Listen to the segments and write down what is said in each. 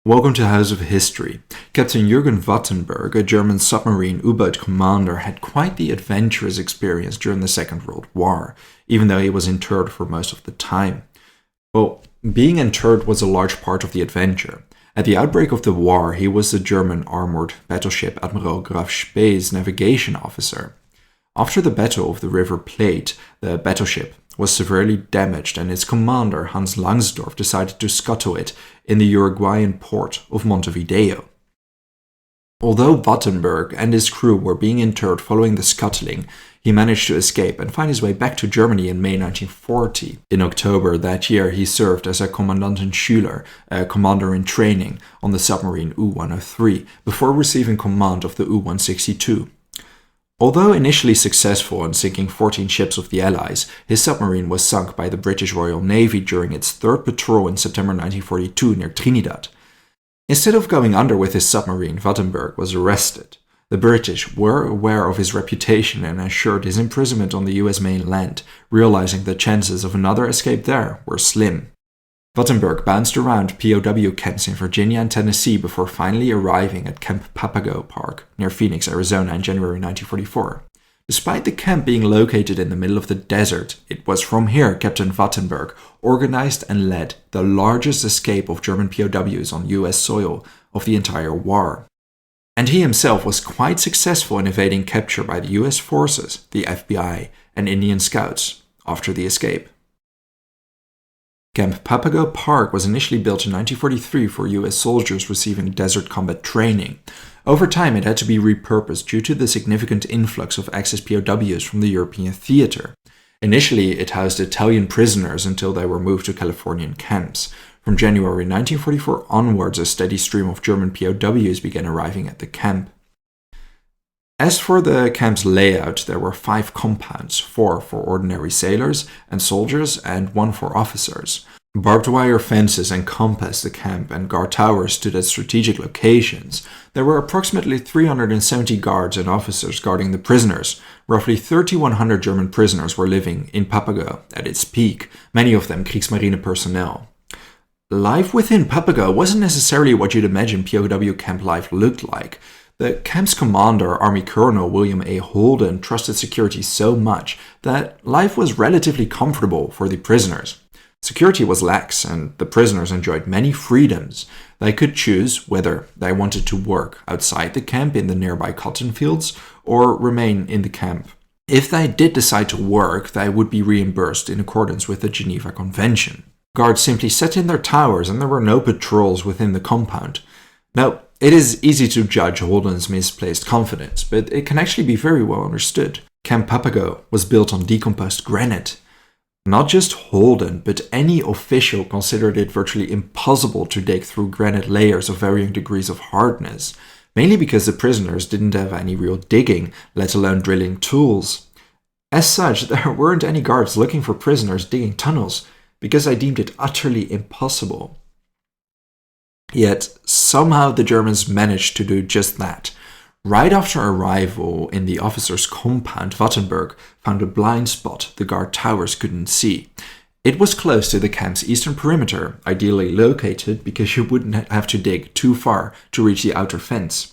Welcome to House of History. Captain Jürgen Wattenberg, a German submarine U-boat commander, had quite the adventurous experience during the Second World War, even though he was interred for most of the time. Well, being interred was a large part of the adventure. At the outbreak of the war, he was the German armored battleship Admiral Graf Spee's navigation officer. After the Battle of the River Plate, the battleship was severely damaged and its commander, Hans Langsdorff, decided to scuttle it in the Uruguayan port of Montevideo. Although Wattenberg and his crew were being interred following the scuttling, he managed to escape and find his way back to Germany in May 1940. In October that year, he served as a Kommandantenschüler, a commander in training, on the submarine U-103, before receiving command of the U-162. Although initially successful in sinking 14 ships of the Allies, his submarine was sunk by the British Royal Navy during its third patrol in September 1942 near Trinidad. Instead of going under with his submarine, Wattenberg was arrested. The British were aware of his reputation and assured his imprisonment on the US mainland, realizing the chances of another escape there were slim. Wattenberg bounced around POW camps in Virginia and Tennessee before finally arriving at Camp Papago Park near Phoenix, Arizona in January 1944. Despite the camp being located in the middle of the desert, it was from here Captain Wattenberg organized and led the largest escape of German POWs on US soil of the entire war. And he himself was quite successful in evading capture by the US forces, the FBI, and Indian Scouts after the escape. Camp Papago Park was initially built in 1943 for US soldiers receiving desert combat training. Over time, it had to be repurposed due to the significant influx of Axis POWs from the European theater. Initially, it housed Italian prisoners until they were moved to Californian camps. From January 1944 onwards, a steady stream of German POWs began arriving at the camp. As for the camp's layout, there were 5 compounds, 4 for ordinary sailors and soldiers and 1 for officers. Barbed wire fences encompassed the camp and guard towers stood at strategic locations. There were approximately 370 guards and officers guarding the prisoners. Roughly 3,100 German prisoners were living in Papago at its peak, many of them Kriegsmarine personnel. Life within Papago wasn't necessarily what you'd imagine POW camp life looked like. The camp's commander, Army Colonel William A. Holden, trusted security so much that life was relatively comfortable for the prisoners. Security was lax, and the prisoners enjoyed many freedoms. They could choose whether they wanted to work outside the camp in the nearby cotton fields or remain in the camp. If they did decide to work, they would be reimbursed in accordance with the Geneva Convention. Guards simply sat in their towers, and there were no patrols within the compound. Now, it is easy to judge Holden's misplaced confidence, but it can actually be very well understood. Camp Papago was built on decomposed granite. Not just Holden, but any official considered it virtually impossible to dig through granite layers of varying degrees of hardness, mainly because the prisoners didn't have any real digging, let alone drilling tools. As such, there weren't any guards looking for prisoners digging tunnels, because I deemed it utterly impossible. Yet, somehow the Germans managed to do just that. Right after arrival in the officer's compound, Wattenberg found a blind spot the guard towers couldn't see. It was close to the camp's eastern perimeter, ideally located because you wouldn't have to dig too far to reach the outer fence.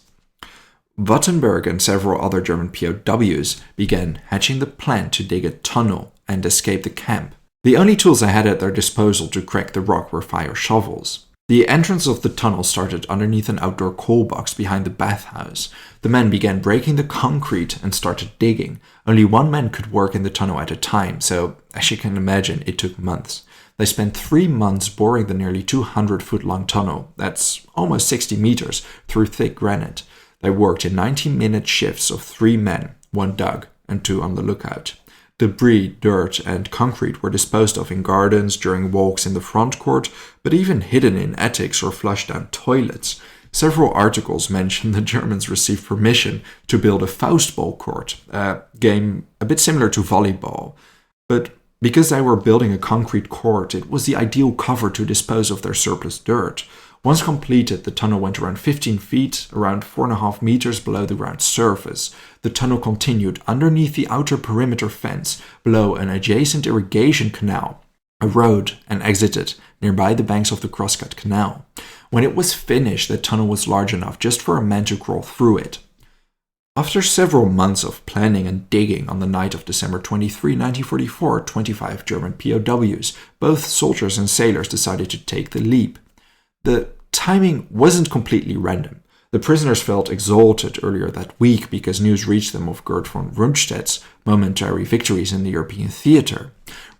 Wattenberg and several other German POWs began hatching the plan to dig a tunnel and escape the camp. The only tools they had at their disposal to crack the rock were fire shovels. The entrance of the tunnel started underneath an outdoor coal box behind the bathhouse. The men began breaking the concrete and started digging. Only 1 man could work in the tunnel at a time, so as you can imagine, it took months. They spent 3 months boring the nearly 200-foot-long tunnel, that's almost 60 meters, through thick granite. They worked in 90-minute shifts of 3 men, 1 dug and 2 on the lookout. Debris, dirt, and concrete were disposed of in gardens during walks in the front court, but even hidden in attics or flushed down toilets. Several articles mention the Germans received permission to build a Faustball court, a game a bit similar to volleyball. But because they were building a concrete court, it was the ideal cover to dispose of their surplus dirt. Once completed, the tunnel went around 15 feet, around 4.5 meters below the ground surface. The tunnel continued underneath the outer perimeter fence, below an adjacent irrigation canal, a road, and exited nearby the banks of the Crosscut Canal. When it was finished, the tunnel was large enough just for a man to crawl through it. After several months of planning and digging, on the night of December 23, 1944, 25 German POWs, both soldiers and sailors, decided to take the leap. The timing wasn't completely random. The prisoners felt exalted earlier that week because news reached them of Gerd von Rundstedt's momentary victories in the European theater.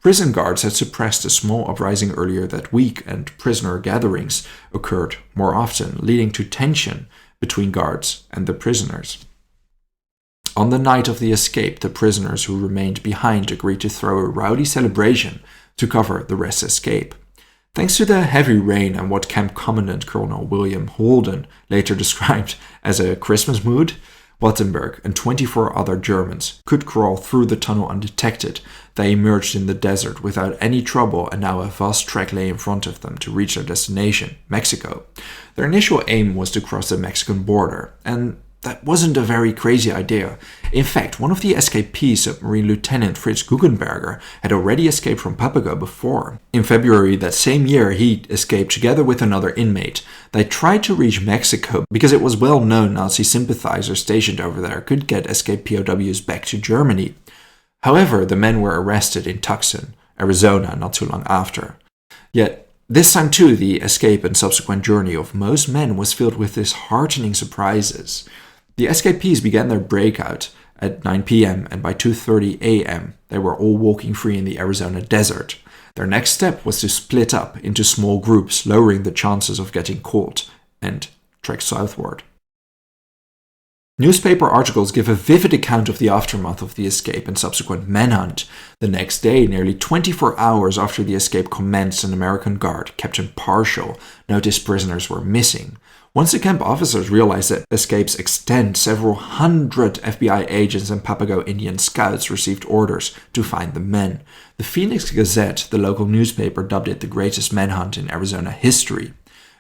Prison guards had suppressed a small uprising earlier that week, and prisoner gatherings occurred more often, leading to tension between guards and the prisoners. On the night of the escape, the prisoners who remained behind agreed to throw a rowdy celebration to cover the rest's escape. Thanks to the heavy rain and what Camp Commandant Colonel William Holden later described as a Christmas mood, Wattenberg and 24 other Germans could crawl through the tunnel undetected. They emerged in the desert without any trouble, and now a vast track lay in front of them to reach their destination, Mexico. Their initial aim was to cross the Mexican border, and that wasn't a very crazy idea. In fact, one of the escapees, Submarine Lieutenant Fritz Guggenberger, had already escaped from Papago before. In February that same year, he escaped together with another inmate. They tried to reach Mexico because it was well known Nazi sympathizers stationed over there could get escaped POWs back to Germany. However, the men were arrested in Tucson, Arizona, not too long after. Yet, this time too, the escape and subsequent journey of most men was filled with disheartening surprises. The escapees began their breakout at 9 p.m. and by 2:30 a.m. they were all walking free in the Arizona desert. Their next step was to split up into small groups, lowering the chances of getting caught, and trek southward. Newspaper articles give a vivid account of the aftermath of the escape and subsequent manhunt. The next day, nearly 24 hours after the escape commenced, an American guard, Captain Partial, noticed prisoners were missing. Once the camp officers realized that escape's extent, several hundred FBI agents and Papago Indian scouts received orders to find the men. The Phoenix Gazette, the local newspaper, dubbed it the greatest manhunt in Arizona history.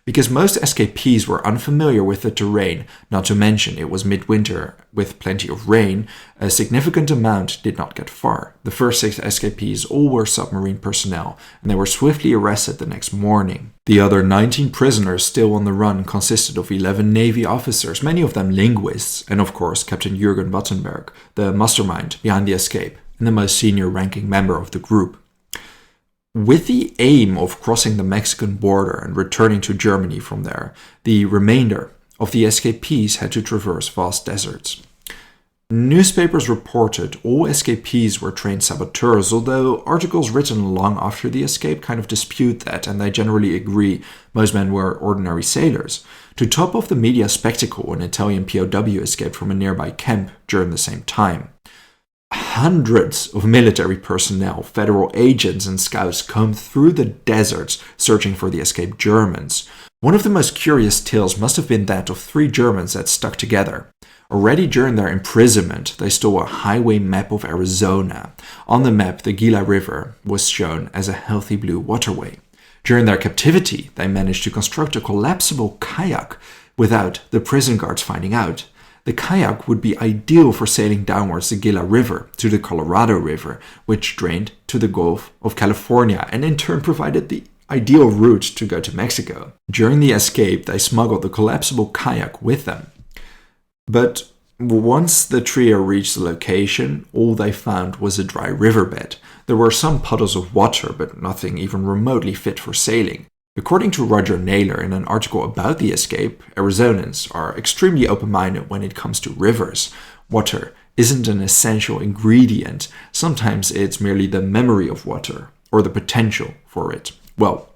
Because most escapees were unfamiliar with the terrain, not to mention it was midwinter with plenty of rain, a significant amount did not get far. The first 6 escapees all were submarine personnel, and they were swiftly arrested the next morning. The other 19 prisoners still on the run consisted of 11 Navy officers, many of them linguists, and of course Captain Jürgen Wattenberg, the mastermind behind the escape, and the most senior ranking member of the group. With the aim of crossing the Mexican border and returning to Germany from there, the remainder of the escapees had to traverse vast deserts. Newspapers reported all escapees were trained saboteurs, although articles written long after the escape kind of dispute that, and they generally agree most men were ordinary sailors. To top off the media spectacle, an Italian POW escaped from a nearby camp during the same time. Hundreds of military personnel, federal agents and scouts combed through the deserts searching for the escaped Germans. One of the most curious tales must have been that of 3 Germans that stuck together. Already during their imprisonment, they stole a highway map of Arizona. On the map, the Gila River was shown as a healthy blue waterway. During their captivity, they managed to construct a collapsible kayak without the prison guards finding out. The kayak would be ideal for sailing downwards the Gila River to the Colorado River, which drained to the Gulf of California and in turn provided the ideal route to go to Mexico. During the escape, they smuggled the collapsible kayak with them. But once the trio reached the location, all they found was a dry riverbed. There were some puddles of water, but nothing even remotely fit for sailing. According to Roger Naylor in an article about the escape, Arizonans are extremely open-minded when it comes to rivers. Water isn't an essential ingredient. Sometimes it's merely the memory of water, or the potential for it. Well,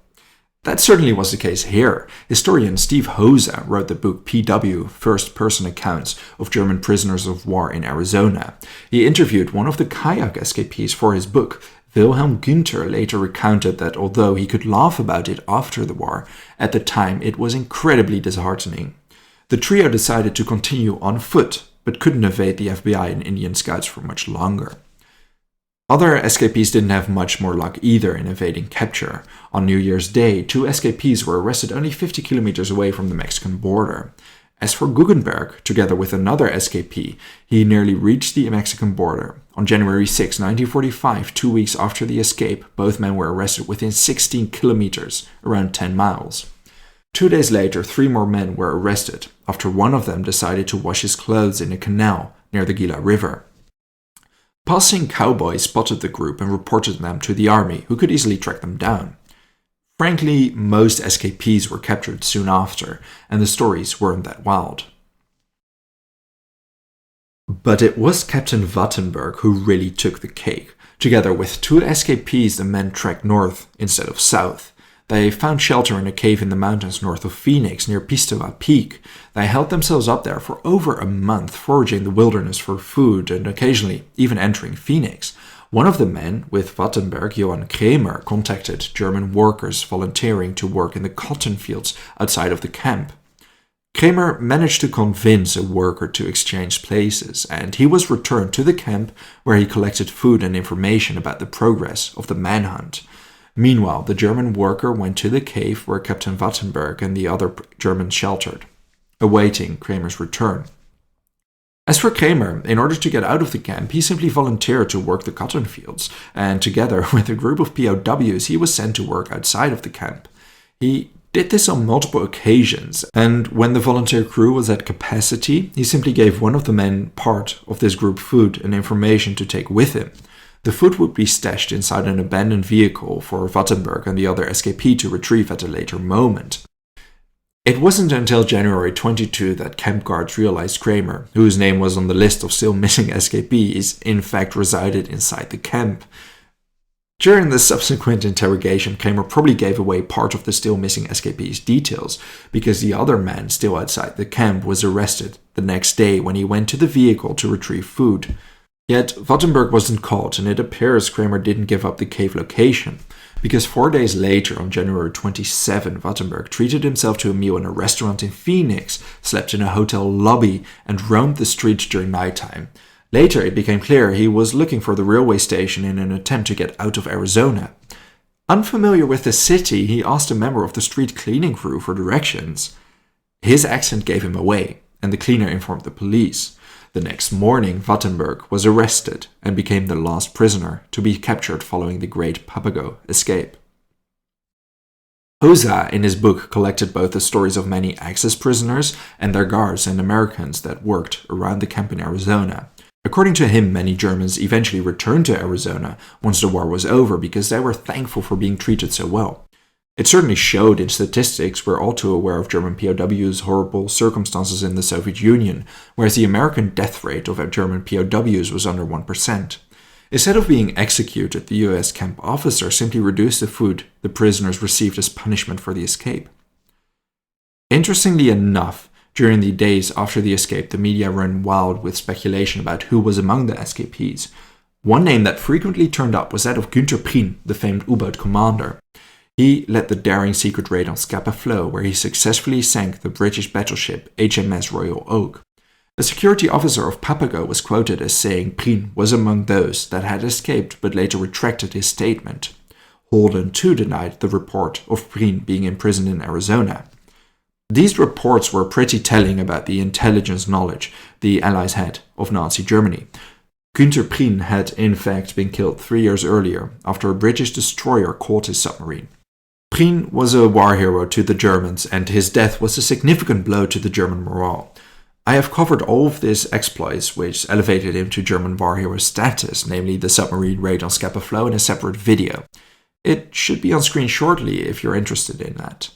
that certainly was the case here. Historian Steve Hosa wrote the book PW, First-Person Accounts of German Prisoners of War in Arizona. He interviewed one of the kayak escapees for his book. Wilhelm Günther later recounted that although he could laugh about it after the war, at the time it was incredibly disheartening. The trio decided to continue on foot, but couldn't evade the FBI and Indian scouts for much longer. Other escapees didn't have much more luck either in evading capture. On New Year's Day, 2 escapees were arrested only 50 kilometers away from the Mexican border. As for Guggenberg, together with another escapee, he nearly reached the Mexican border. On January 6, 1945, 2 weeks after the escape, both men were arrested within 16 kilometers, around 10 miles. 2 days later, 3 more men were arrested, after one of them decided to wash his clothes in a canal near the Gila River. Passing cowboys spotted the group and reported them to the army, who could easily track them down. Frankly, most escapees were captured soon after, and the stories weren't that wild. But it was Captain Wattenberg who really took the cake. Together with 2 escapees, the men trekked north instead of south. They found shelter in a cave in the mountains north of Phoenix, near Pistoia Peak. They held themselves up there for over a month, foraging the wilderness for food and occasionally even entering Phoenix. One of the men, with Wattenberg, Johann Kremer, contacted German workers volunteering to work in the cotton fields outside of the camp. Kremer managed to convince a worker to exchange places, and he was returned to the camp where he collected food and information about the progress of the manhunt. Meanwhile, the German worker went to the cave where Captain Wattenberg and the other Germans sheltered, awaiting Kremer's return. As for Kremer, in order to get out of the camp, he simply volunteered to work the cotton fields, and together with a group of POWs, he was sent to work outside of the camp. He did this on multiple occasions, and when the volunteer crew was at capacity, he simply gave one of the men part of this group food and information to take with him. The food would be stashed inside an abandoned vehicle for Wattenberg and the other escapee to retrieve at a later moment. It wasn't until January 22 that camp guards realized Kremer, whose name was on the list of still missing escapees, in fact resided inside the camp. During the subsequent interrogation, Kremer probably gave away part of the still missing escapees' details, because the other man still outside the camp was arrested the next day when he went to the vehicle to retrieve food. Yet Wattenberg wasn't caught, and it appears Kremer didn't give up the cave location, because 4 days later, on January 27, Wattenberg treated himself to a meal in a restaurant in Phoenix, slept in a hotel lobby, and roamed the streets during nighttime. Later, it became clear he was looking for the railway station in an attempt to get out of Arizona. Unfamiliar with the city, he asked a member of the street cleaning crew for directions. His accent gave him away, and the cleaner informed the police. The next morning, Wattenberg was arrested and became the last prisoner to be captured following the Great Papago Escape. Hosa, in his book, collected both the stories of many Axis prisoners and their guards and Americans that worked around the camp in Arizona. According to him, many Germans eventually returned to Arizona once the war was over because they were thankful for being treated so well. It certainly showed in statistics. We're all too aware of German POWs' horrible circumstances in the Soviet Union, whereas the American death rate of German POWs was under 1%. Instead of being executed, the US camp officer simply reduced the food the prisoners received as punishment for the escape. Interestingly enough, during the days after the escape, the media ran wild with speculation about who was among the escapees. One name that frequently turned up was that of Günther Prien, the famed U-boat commander. He led the daring secret raid on Scapa Flow, where he successfully sank the British battleship HMS Royal Oak. A security officer of Papago was quoted as saying Prien was among those that had escaped but later retracted his statement. Holden too denied the report of Prien being imprisoned in Arizona. These reports were pretty telling about the intelligence knowledge the Allies had of Nazi Germany. Günther Prien had in fact been killed 3 years earlier after a British destroyer caught his submarine. Prien was a war hero to the Germans, and his death was a significant blow to the German morale. I have covered all of these exploits which elevated him to German war hero status, namely the submarine raid on Scapa Flow, in a separate video. It should be on screen shortly if you're interested in that.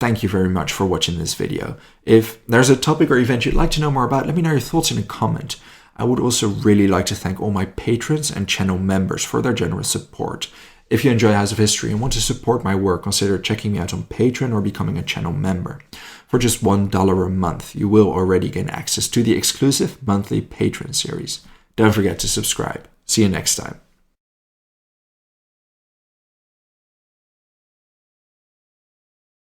Thank you very much for watching this video. If there's a topic or event you'd like to know more about, let me know your thoughts in a comment. I would also really like to thank all my patrons and channel members for their generous support. If you enjoy House of History and want to support my work, consider checking me out on Patreon or becoming a channel member. For just $1 a month, you will already gain access to the exclusive monthly Patreon series. Don't forget to subscribe. See you next time.